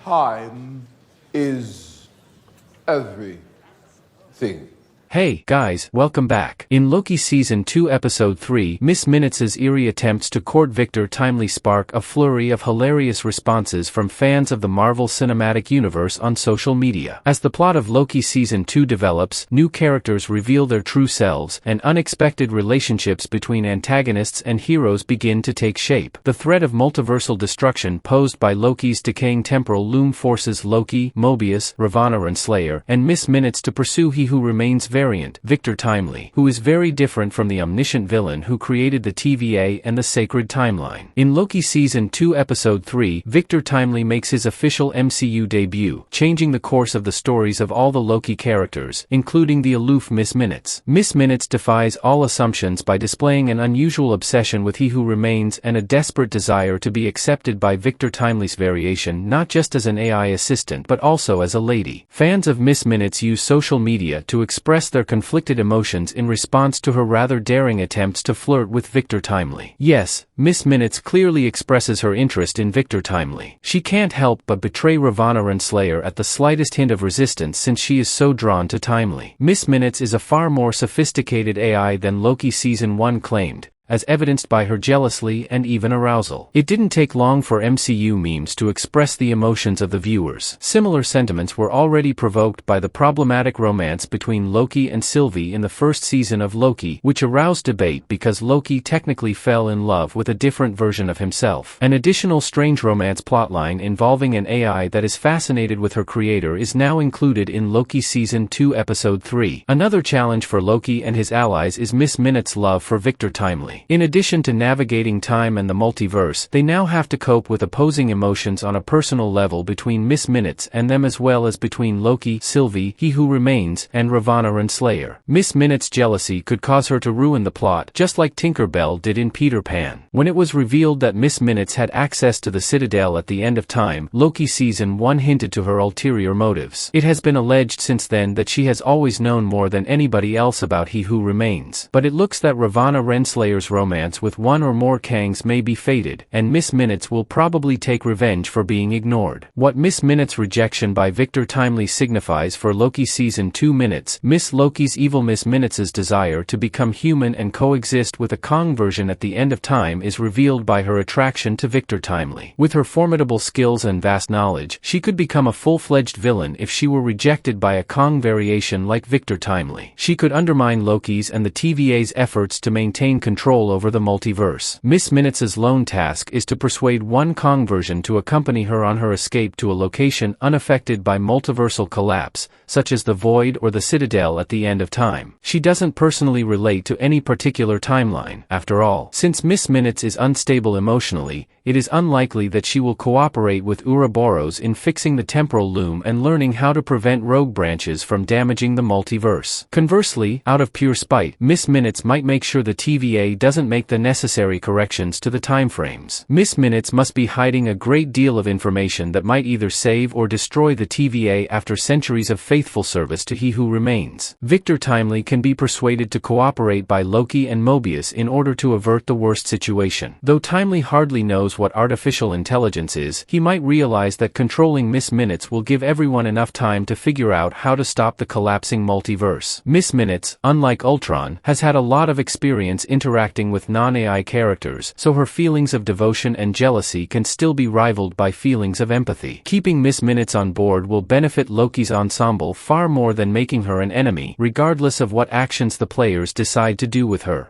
Time is everything. Hey, guys, welcome back. In Loki Season 2 Episode 3, Miss Minutes' eerie attempts to court Victor timely spark a flurry of hilarious responses from fans of the Marvel Cinematic Universe on social media. As the plot of Loki Season 2 develops, new characters reveal their true selves, and unexpected relationships between antagonists and heroes begin to take shape. The threat of multiversal destruction posed by Loki's decaying temporal loom forces Loki, Mobius, Ravonna and Slayer, and Miss Minutes to pursue He Who Remains Victor Timely, who is very different from the omniscient villain who created the TVA and the sacred timeline. In Loki Season 2 Episode 3, Victor Timely makes his official MCU debut, changing the course of the stories of all the Loki characters, including the aloof Miss Minutes. Miss Minutes defies all assumptions by displaying an unusual obsession with He Who Remains and a desperate desire to be accepted by Victor Timely's variation not just as an AI assistant but also as a lady. Fans of Miss Minutes use social media to express their conflicted emotions in response to her rather daring attempts to flirt with Victor Timely. Yes, Miss Minutes clearly expresses her interest in Victor Timely. She can't help but betray Ravonna and Slayer at the slightest hint of resistance since she is so drawn to Timely. Miss Minutes is a far more sophisticated AI than Loki Season 1 claimed, as evidenced by her jealousy and even arousal. It didn't take long for MCU memes to express the emotions of the viewers. Similar sentiments were already provoked by the problematic romance between Loki and Sylvie in the first season of Loki, which aroused debate because Loki technically fell in love with a different version of himself. An additional strange romance plotline involving an AI that is fascinated with her creator is now included in Loki Season 2 Episode 3. Another challenge for Loki and his allies is Miss Minutes' love for Victor Timely. In addition to navigating time and the multiverse, they now have to cope with opposing emotions on a personal level between Miss Minutes and them as well as between Loki, Sylvie, He Who Remains, and Ravonna and Slayer. Miss Minutes' jealousy could cause her to ruin the plot, just like Tinker Bell did in Peter Pan. When it was revealed that Miss Minutes had access to the Citadel at the end of time, Loki Season 1 hinted to her ulterior motives. It has been alleged since then that she has always known more than anybody else about He Who Remains. But it looks that Ravonna Renslayer's romance with one or more Kangs may be fated, and Miss Minutes will probably take revenge for being ignored. What Miss Minutes' rejection by Victor Timely signifies for Loki Season 2 Minutes, Miss Loki's evil Miss Minutes' desire to become human and coexist with a Kang version at the end of time is revealed by her attraction to Victor Timely. With her formidable skills and vast knowledge, she could become a full-fledged villain if she were rejected by a Kang variation like Victor Timely. She could undermine Loki's and the TVA's efforts to maintain control over the multiverse. Miss Minutes' lone task is to persuade one Kang version to accompany her on her escape to a location unaffected by multiversal collapse, such as the Void or the Citadel at the end of time. She doesn't personally relate to any particular timeline. After all, since Miss Minutes is unstable emotionally, it is unlikely that she will cooperate with Ouroboros in fixing the temporal loom and learning how to prevent rogue branches from damaging the multiverse. Conversely, out of pure spite, Miss Minutes might make sure the TVA doesn't make the necessary corrections to the timeframes. Miss Minutes must be hiding a great deal of information that might either save or destroy the TVA after centuries of faithful service to He Who Remains. Victor Timely can be persuaded to cooperate by Loki and Mobius in order to avert the worst situation. Though Timely hardly knows what artificial intelligence is, he might realize that controlling Miss Minutes will give everyone enough time to figure out how to stop the collapsing multiverse. Miss Minutes, unlike Ultron, has had a lot of experience interacting with non-AI characters, so her feelings of devotion and jealousy can still be rivaled by feelings of empathy. Keeping Miss Minutes on board will benefit Loki's ensemble far more than making her an enemy, regardless of what actions the players decide to do with her.